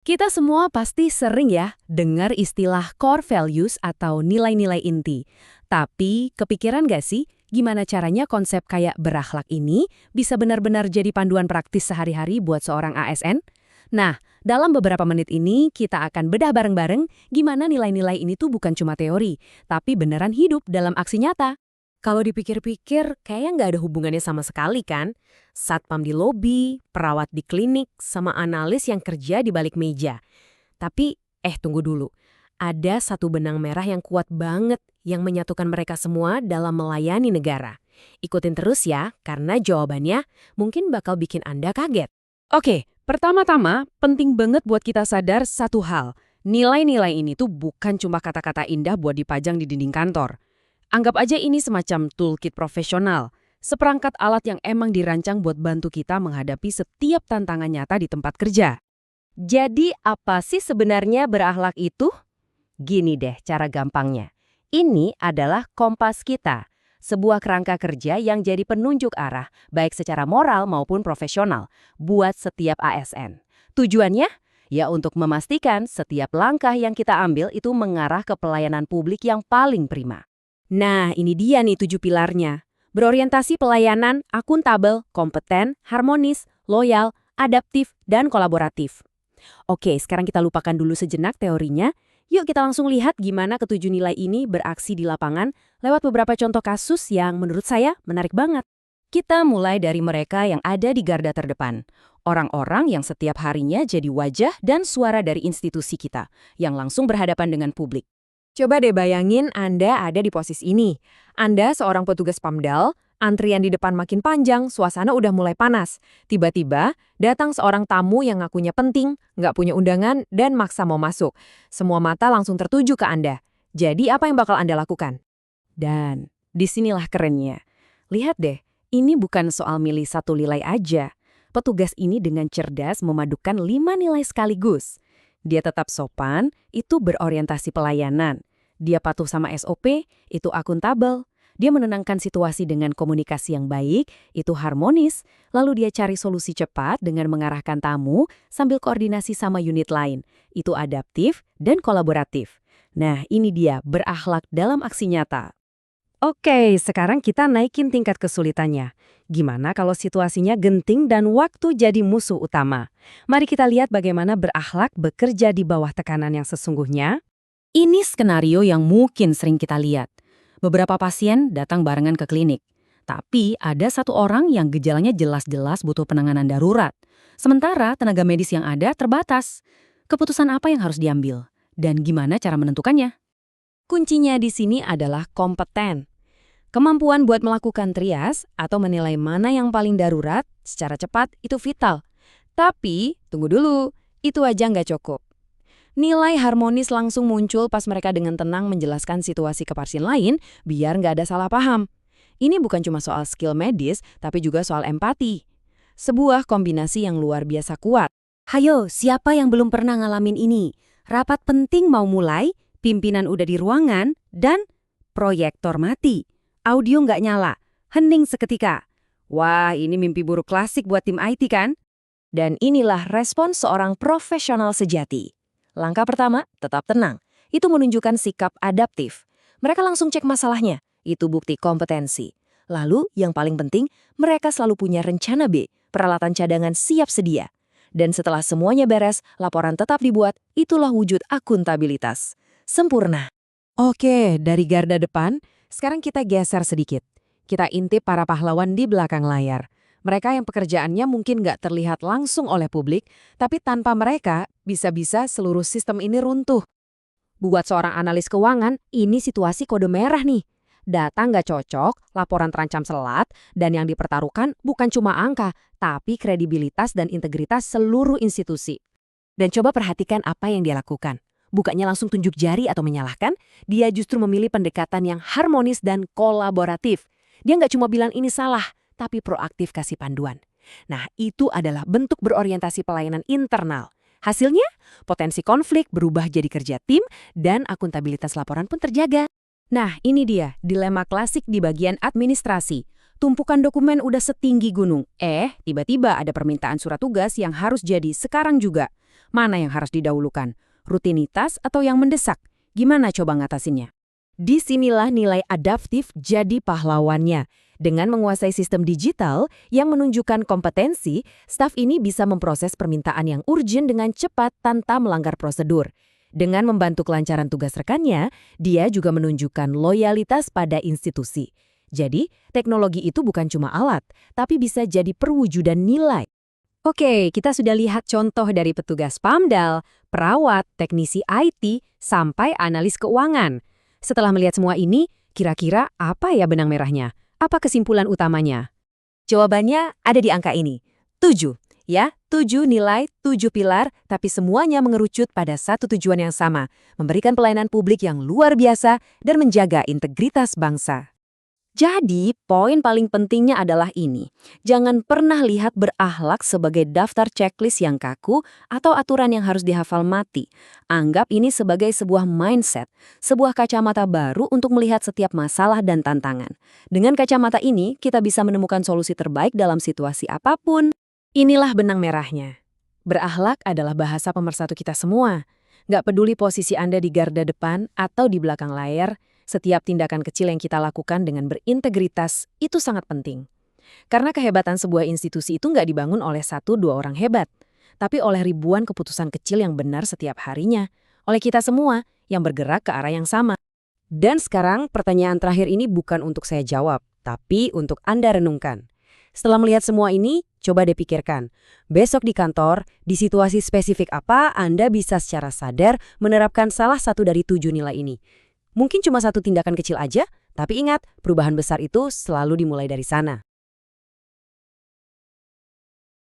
Kita semua pasti sering ya dengar istilah core values atau nilai-nilai inti. Tapi kepikiran nggak sih gimana caranya konsep kayak berakhlak ini bisa benar-benar jadi panduan praktis sehari-hari buat seorang ASN? Nah, dalam beberapa menit ini kita akan bedah bareng-bareng gimana nilai-nilai ini tuh bukan cuma teori, tapi beneran hidup dalam aksi nyata. Kalau dipikir-pikir, kayaknya nggak ada hubungannya sama sekali kan? Satpam di lobi, perawat di klinik, sama analis yang kerja di balik meja. Tapi, tunggu dulu. Ada satu benang merah yang kuat banget yang menyatukan mereka semua dalam melayani negara. Ikutin terus ya, karena jawabannya mungkin bakal bikin Anda kaget. Oke, pertama-tama penting banget buat kita sadar satu hal. Nilai-nilai ini tuh bukan cuma kata-kata indah buat dipajang di dinding kantor. Anggap aja ini semacam toolkit profesional, seperangkat alat yang emang dirancang buat bantu kita menghadapi setiap tantangan nyata di tempat kerja. Jadi apa sih sebenarnya berakhlak itu? Gini deh cara gampangnya. Ini adalah kompas kita, sebuah kerangka kerja yang jadi penunjuk arah, baik secara moral maupun profesional, buat setiap ASN. Tujuannya? Ya untuk memastikan setiap langkah yang kita ambil itu mengarah ke pelayanan publik yang paling prima. Nah, ini dia nih 7 pilarnya. Berorientasi pelayanan, akuntabel, kompeten, harmonis, loyal, adaptif, dan kolaboratif. Oke, sekarang kita lupakan dulu sejenak teorinya. Yuk kita langsung lihat gimana ketujuh nilai ini beraksi di lapangan lewat beberapa contoh kasus yang menurut saya menarik banget. Kita mulai dari mereka yang ada di garda terdepan. Orang-orang yang setiap harinya jadi wajah dan suara dari institusi kita, yang langsung berhadapan dengan publik. Coba deh bayangin Anda ada di posisi ini. Anda seorang petugas PAMDAL, antrian di depan makin panjang, suasana udah mulai panas. Tiba-tiba, datang seorang tamu yang ngakunya penting, nggak punya undangan, dan maksa mau masuk. Semua mata langsung tertuju ke Anda. Jadi apa yang bakal Anda lakukan? Dan disinilah kerennya. Lihat deh, ini bukan soal milih satu nilai aja. Petugas ini dengan cerdas memadukan 5 nilai sekaligus. Dia tetap sopan, itu berorientasi pelayanan. Dia patuh sama SOP, itu akuntabel. Dia menenangkan situasi dengan komunikasi yang baik, itu harmonis. Lalu dia cari solusi cepat dengan mengarahkan tamu sambil koordinasi sama unit lain. Itu adaptif dan kolaboratif. Nah, ini dia berakhlak dalam aksi nyata. Oke, sekarang kita naikin tingkat kesulitannya. Gimana kalau situasinya genting dan waktu jadi musuh utama? Mari kita lihat bagaimana berakhlak bekerja di bawah tekanan yang sesungguhnya. Ini skenario yang mungkin sering kita lihat. Beberapa pasien datang barengan ke klinik. Tapi ada satu orang yang gejalanya jelas-jelas butuh penanganan darurat. Sementara tenaga medis yang ada terbatas. Keputusan apa yang harus diambil? Dan gimana cara menentukannya? Kuncinya di sini adalah kompeten. Kemampuan buat melakukan trias atau menilai mana yang paling darurat secara cepat itu vital. Tapi, tunggu dulu, itu aja nggak cukup. Nilai harmonis langsung muncul pas mereka dengan tenang menjelaskan situasi ke pasien lain biar nggak ada salah paham. Ini bukan cuma soal skill medis, tapi juga soal empati. Sebuah kombinasi yang luar biasa kuat. Hayo, siapa yang belum pernah ngalamin ini? Rapat penting mau mulai, pimpinan udah di ruangan, dan proyektor mati. Audio nggak nyala, hening seketika. Wah, ini mimpi buruk klasik buat tim IT kan? Dan inilah respons seorang profesional sejati. Langkah pertama, tetap tenang. Itu menunjukkan sikap adaptif. Mereka langsung cek masalahnya. Itu bukti kompetensi. Lalu, yang paling penting, mereka selalu punya rencana B, peralatan cadangan siap sedia. Dan setelah semuanya beres, laporan tetap dibuat, itulah wujud akuntabilitas. Sempurna. Oke, dari garda depan, sekarang kita geser sedikit. Kita intip para pahlawan di belakang layar. Mereka yang pekerjaannya mungkin nggak terlihat langsung oleh publik, tapi tanpa mereka, bisa-bisa seluruh sistem ini runtuh. Buat seorang analis keuangan, ini situasi kode merah nih. Data nggak cocok, laporan terancam selat, dan yang dipertaruhkan bukan cuma angka, tapi kredibilitas dan integritas seluruh institusi. Dan coba perhatikan apa yang dia lakukan. Bukannya langsung tunjuk jari atau menyalahkan, dia justru memilih pendekatan yang harmonis dan kolaboratif. Dia nggak cuma bilang ini salah, tapi proaktif kasih panduan. Nah, itu adalah bentuk berorientasi pelayanan internal. Hasilnya, potensi konflik berubah jadi kerja tim dan akuntabilitas laporan pun terjaga. Nah, ini dia dilema klasik di bagian administrasi. Tumpukan dokumen udah setinggi gunung. Tiba-tiba ada permintaan surat tugas yang harus jadi sekarang juga. Mana yang harus didahulukan? Rutinitas atau yang mendesak? Gimana coba ngatasinnya? Disinilah nilai adaptif jadi pahlawannya. Dengan menguasai sistem digital yang menunjukkan kompetensi, staf ini bisa memproses permintaan yang urgent dengan cepat tanpa melanggar prosedur. Dengan membantu kelancaran tugas rekannya, dia juga menunjukkan loyalitas pada institusi. Jadi, teknologi itu bukan cuma alat, tapi bisa jadi perwujudan nilai. Oke, kita sudah lihat contoh dari petugas PAMDAL, perawat, teknisi IT, sampai analis keuangan. Setelah melihat semua ini, kira-kira apa ya benang merahnya? Apa kesimpulan utamanya? Jawabannya ada di angka ini. 7. Ya, 7 nilai, 7 pilar, tapi semuanya mengerucut pada satu tujuan yang sama, memberikan pelayanan publik yang luar biasa dan menjaga integritas bangsa. Jadi, poin paling pentingnya adalah ini. Jangan pernah lihat berakhlak sebagai daftar checklist yang kaku atau aturan yang harus dihafal mati. Anggap ini sebagai sebuah mindset, sebuah kacamata baru untuk melihat setiap masalah dan tantangan. Dengan kacamata ini, kita bisa menemukan solusi terbaik dalam situasi apapun. Inilah benang merahnya. Berakhlak adalah bahasa pemersatu kita semua. Nggak peduli posisi Anda di garda depan atau di belakang layar, setiap tindakan kecil yang kita lakukan dengan berintegritas itu sangat penting. Karena kehebatan sebuah institusi itu nggak dibangun oleh 1-2 orang hebat, tapi oleh ribuan keputusan kecil yang benar setiap harinya, oleh kita semua yang bergerak ke arah yang sama. Dan sekarang pertanyaan terakhir ini bukan untuk saya jawab, tapi untuk Anda renungkan. Setelah melihat semua ini, coba dipikirkan. Besok di kantor, di situasi spesifik apa Anda bisa secara sadar menerapkan salah satu dari 7 nilai ini. Mungkin cuma satu tindakan kecil aja, tapi ingat, perubahan besar itu selalu dimulai dari sana.